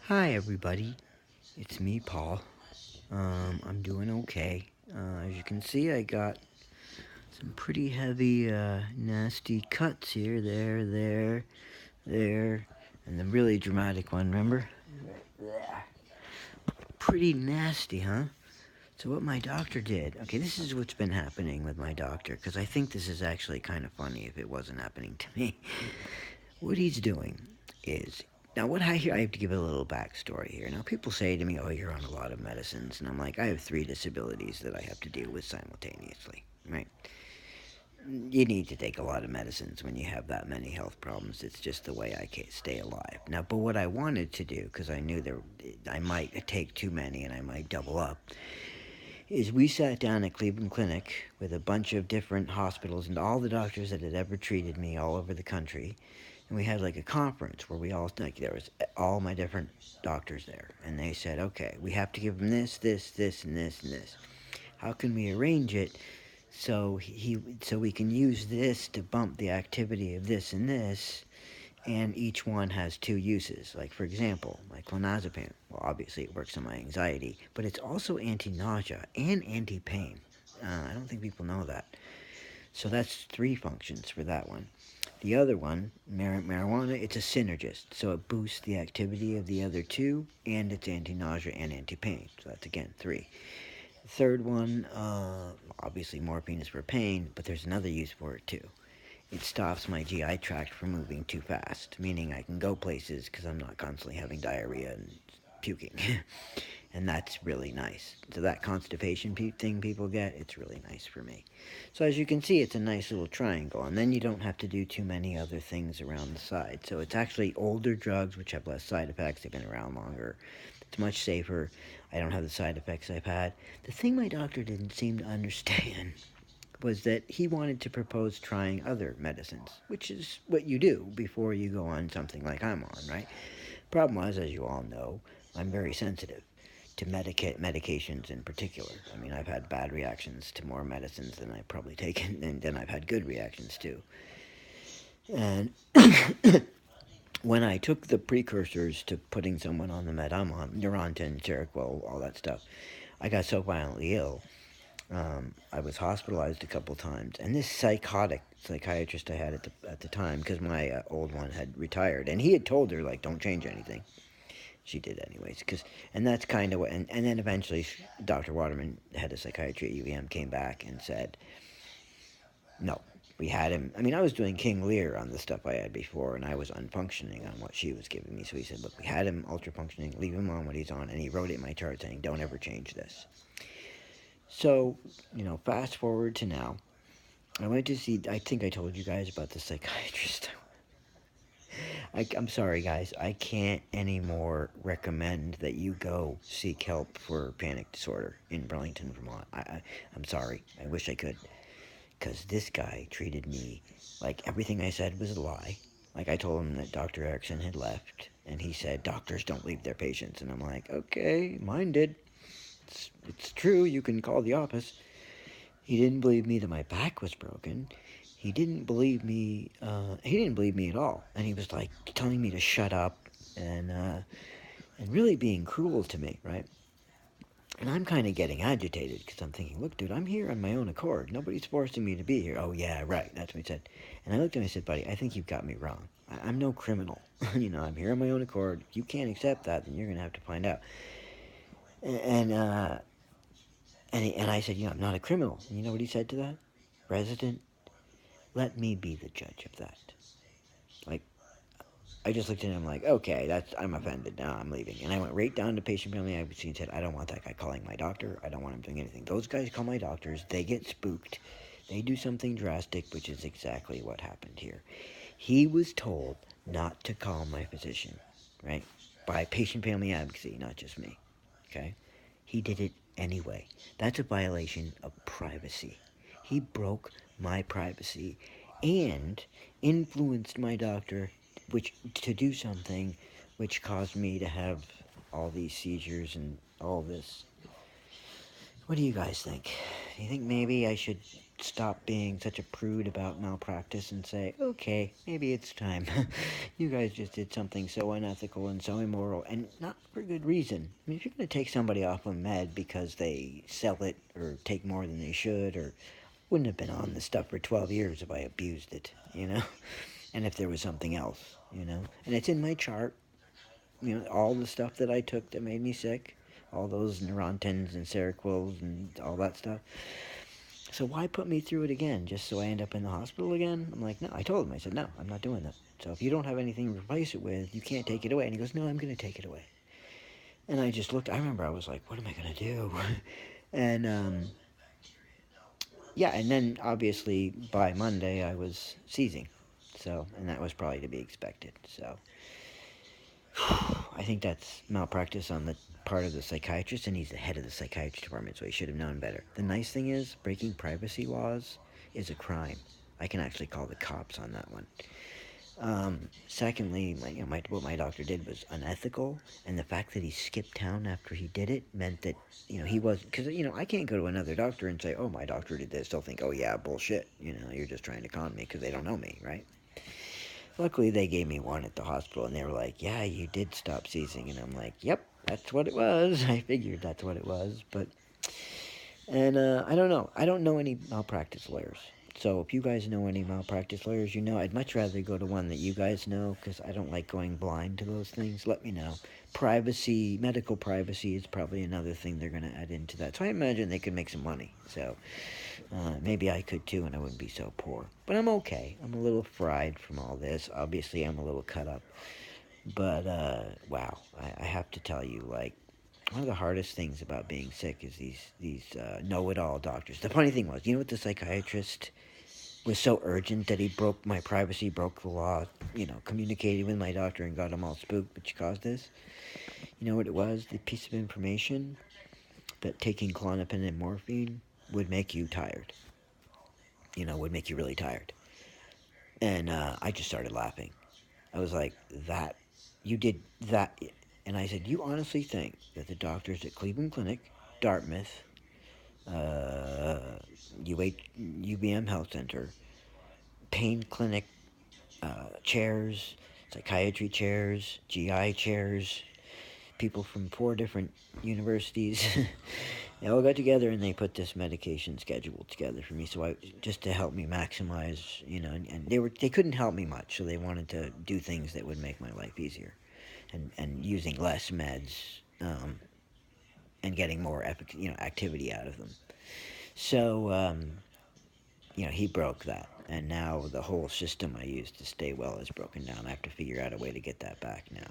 Hi everybody, it's me Paul. I'm doing okay. As you can see, I got some pretty heavy, nasty cuts here, there, and the really dramatic one, remember? Pretty nasty, huh? So what my doctor did, okay, this is what's been happening with my doctor, because I think this is actually kind of funny if it wasn't happening to me. What he's doing is now what I hear. I have to give a little backstory here. Now people say to me, "Oh, you're on a lot of medicines," and I'm like, I have three disabilities that I have to deal with simultaneously. Right? You need to take a lot of medicines when you have that many health problems. It's just the way I can stay alive. Now, but what I wanted to do, because I knew I might take too many and I might double up, is we sat down at Cleveland Clinic with a bunch of different hospitals and all the doctors that had ever treated me all over the country, and we had like a conference where we all like there was all my different doctors there, and they said, okay, we have to give them this, and this, and this. How can we arrange it so we can use this to bump the activity of this and this, and each one has two uses. Like, for example, my clonazepam. Well, obviously it works on my anxiety, but it's also anti-nausea and anti-pain. I don't think people know that. So that's three functions for that one. The other one, marijuana, it's a synergist, so it boosts the activity of the other two, and it's anti-nausea and anti-pain. So that's again three. The third one, obviously morphine is for pain, but there's another use for it too. It stops my GI tract from moving too fast, meaning I can go places because I'm not constantly having diarrhea and puking. And that's really nice. So that constipation thing people get, it's really nice for me. So as you can see, it's a nice little triangle, and then you don't have to do too many other things around the side. So it's actually older drugs which have less side effects. They've been around longer. It's much safer. I don't have the side effects I've had. The thing my doctor didn't seem to understand was that he wanted to propose trying other medicines, which is what you do before you go on something like I'm on, right? Problem was, as you all know, I'm very sensitive to medications in particular. I mean, I've had bad reactions to more medicines than I've probably taken, and then I've had good reactions too. And when I took the precursors to putting someone on the med I'm on, Neurontin, Seroquel, all that stuff, I got so violently ill. I was hospitalized a couple times, and this psychotic psychiatrist I had at the time, because my old one had retired, and he had told her like, don't change anything. She did anyways, and that's kind of what. And then eventually, Dr. Waterman, head of psychiatry at UVM, came back and said, no, we had him. I mean, I was doing King Lear on the stuff I had before, and I was unfunctioning on what she was giving me. So he said, look, we had him ultra functioning. Leave him on what he's on, and he wrote it in my chart saying, don't ever change this. So, fast forward to now. I went to see, I think I told you guys about the psychiatrist. I'm sorry, guys. I can't anymore recommend that you go seek help for panic disorder in Burlington, Vermont. I'm sorry. I wish I could. Because this guy treated me like everything I said was a lie. Like I told him that Dr. Erickson had left, and he said, doctors don't leave their patients. And I'm like, okay, mine did. It's true. You can call the office. He didn't believe me that my back was broken. He didn't believe me. He didn't believe me at all, and he was like telling me to shut up and really being cruel to me, right? And I'm kind of getting agitated because I'm thinking, look, dude, I'm here on my own accord. Nobody's forcing me to be here. Oh yeah, right. That's what he said. And I looked at him and I said, buddy, I think you've got me wrong. I'm no criminal. I'm here on my own accord. If you can't accept that, then you're gonna have to find out. And and I said, I'm not a criminal. And you know what he said to that? Resident, let me be the judge of that. Like, I just looked at him like, okay, I'm offended now, I'm leaving. And I went right down to patient family advocacy and said, I don't want that guy calling my doctor. I don't want him doing anything. Those guys call my doctors. They get spooked. They do something drastic, which is exactly what happened here. He was told not to call my physician, right? By patient family advocacy, not just me, okay? He did it anyway. That's a violation of privacy. He broke my privacy and influenced my doctor which to do something which caused me to have all these seizures and all this. What do you guys think? Do you think maybe I should stop being such a prude about malpractice and say, okay, maybe it's time. You guys just did something so unethical and so immoral, and not for good reason. I mean, if you're going to take somebody off a med because they sell it or take more than they should, or wouldn't have been on this stuff for 12 years if I abused it, you know? And if there was something else, you know? And it's in my chart, you know, all the stuff that I took that made me sick, all those Neurontins and Seroquels and all that stuff. So why put me through it again, just so I end up in the hospital again? I'm like, no, I told him, I said, no, I'm not doing that. So if you don't have anything to replace it with, you can't take it away. And he goes, no, I'm going to take it away. And I just looked, I remember I was like, what am I going to do? And, yeah, and then obviously by Monday I was seizing. So, and that was probably to be expected. So, I think that's malpractice on the part of the psychiatrist, and he's the head of the psychiatry department, so he should have known better. The nice thing is, breaking privacy laws is a crime. I can actually call the cops on that one. Secondly, what my doctor did was unethical, and the fact that he skipped town after he did it meant that, he wasn't, because, I can't go to another doctor and say, oh, my doctor did this. They'll think, oh, yeah, bullshit, you're just trying to con me because they don't know me, right? Luckily, they gave me one at the hospital, and they were like, yeah, you did stop seizing. And I'm like, yep, that's what it was. I figured that's what it was. And I don't know. I don't know any malpractice lawyers. So if you guys know any malpractice lawyers, I'd much rather go to one that you guys know, because I don't like going blind to those things. Let me know. Privacy, medical privacy is probably another thing they're going to add into that. So I imagine they could make some money. So maybe I could too, and I wouldn't be so poor. But I'm okay. I'm a little fried from all this. Obviously, I'm a little cut up. But, wow, I have to tell you, like, one of the hardest things about being sick is these know-it-all doctors. The funny thing was, what the psychiatrist was so urgent that he broke my privacy, broke the law, communicated with my doctor and got him all spooked, which caused this? You know what it was? The piece of information that taking Klonopin and morphine would make you tired. Would make you really tired. And I just started laughing. I was like, that, you did that. And I said, you honestly think that the doctors at Cleveland Clinic, Dartmouth, UBM Health Center, pain clinic chairs, psychiatry chairs, GI chairs, people from 4 different universities, they all got together and they put this medication schedule together for me, so just to help me maximize, and they couldn't help me much, so they wanted to do things that would make my life easier, and using less meds, and getting more activity out of them. So he broke that, and now the whole system I used to stay well is broken down. I have to figure out a way to get that back now.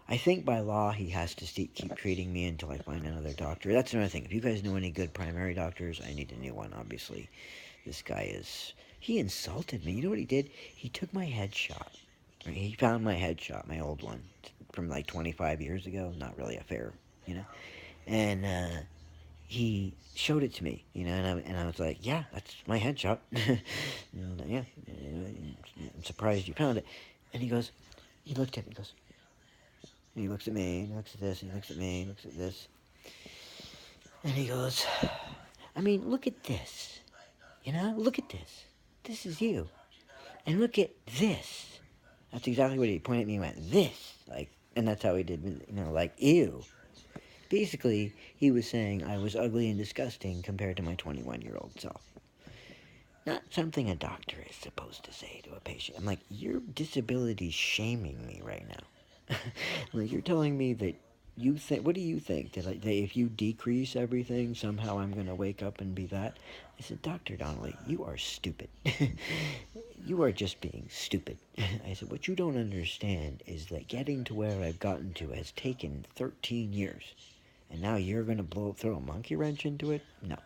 I think by law he has to keep treating me until I find another doctor. That's another thing. If you guys know any good primary doctors, I need a new one, obviously. This guy he insulted me. You know what he did? He took my headshot. He found my headshot, my old one, from like 25 years ago. Not really a fair, And he showed it to me, and I was like, yeah, that's my headshot. And, yeah, I'm surprised you found it. And he looked at me, he looks at me, he looks at this, he looks at me, he looks at this. And he goes, I mean, look at this. Look at this. This is you. And look at this. That's exactly what he pointed at me and went, this. And that's how he did, like, ew. Basically, he was saying I was ugly and disgusting compared to my 21-year-old self. Not something a doctor is supposed to say to a patient. I'm like, your disability's shaming me right now. Like, you're telling me that you think, what do you think? That if you decrease everything, somehow I'm going to wake up and be that? I said, Dr. Donnelly, you are stupid. You are just being stupid. I said, what you don't understand is that getting to where I've gotten to has taken 13 years. And now you're going to throw a monkey wrench into it? No.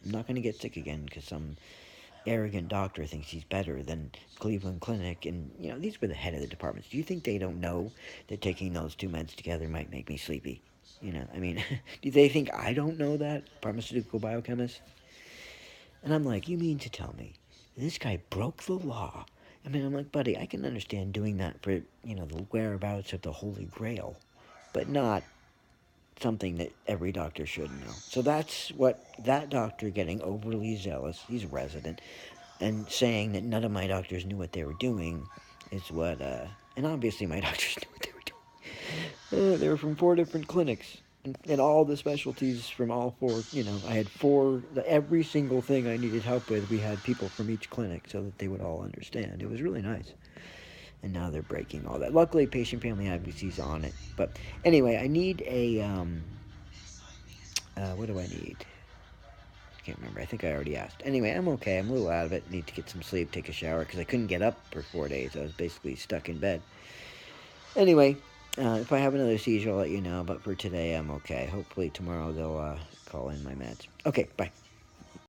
I'm not going to get sick again because some arrogant doctor thinks he's better than Cleveland Clinic, and these were the head of the departments. Do you think they don't know that taking those 2 meds together might make me sleepy? I mean, do they think I don't know that, pharmaceutical biochemist? And I'm like, you mean to tell me this guy broke the law? I mean, I'm like, buddy, I can understand doing that for the whereabouts of the Holy Grail, but not something that every doctor should know. So that's what that doctor getting overly zealous, he's a resident, and saying that none of my doctors knew what they were doing is what, and obviously my doctors knew what they were doing. They were from 4 different clinics. And all the specialties from all 4, I had 4, every single thing I needed help with, we had people from each clinic so that they would all understand. It was really nice. And now they're breaking all that. Luckily, patient family advocacy's on it. But anyway, I need a, what do I need? I can't remember. I think I already asked. Anyway, I'm okay. I'm a little out of it. Need to get some sleep, take a shower, because I couldn't get up for 4 days. I was basically stuck in bed. Anyway, if I have another seizure, I'll let you know. But for today, I'm okay. Hopefully tomorrow they'll call in my meds. Okay, bye.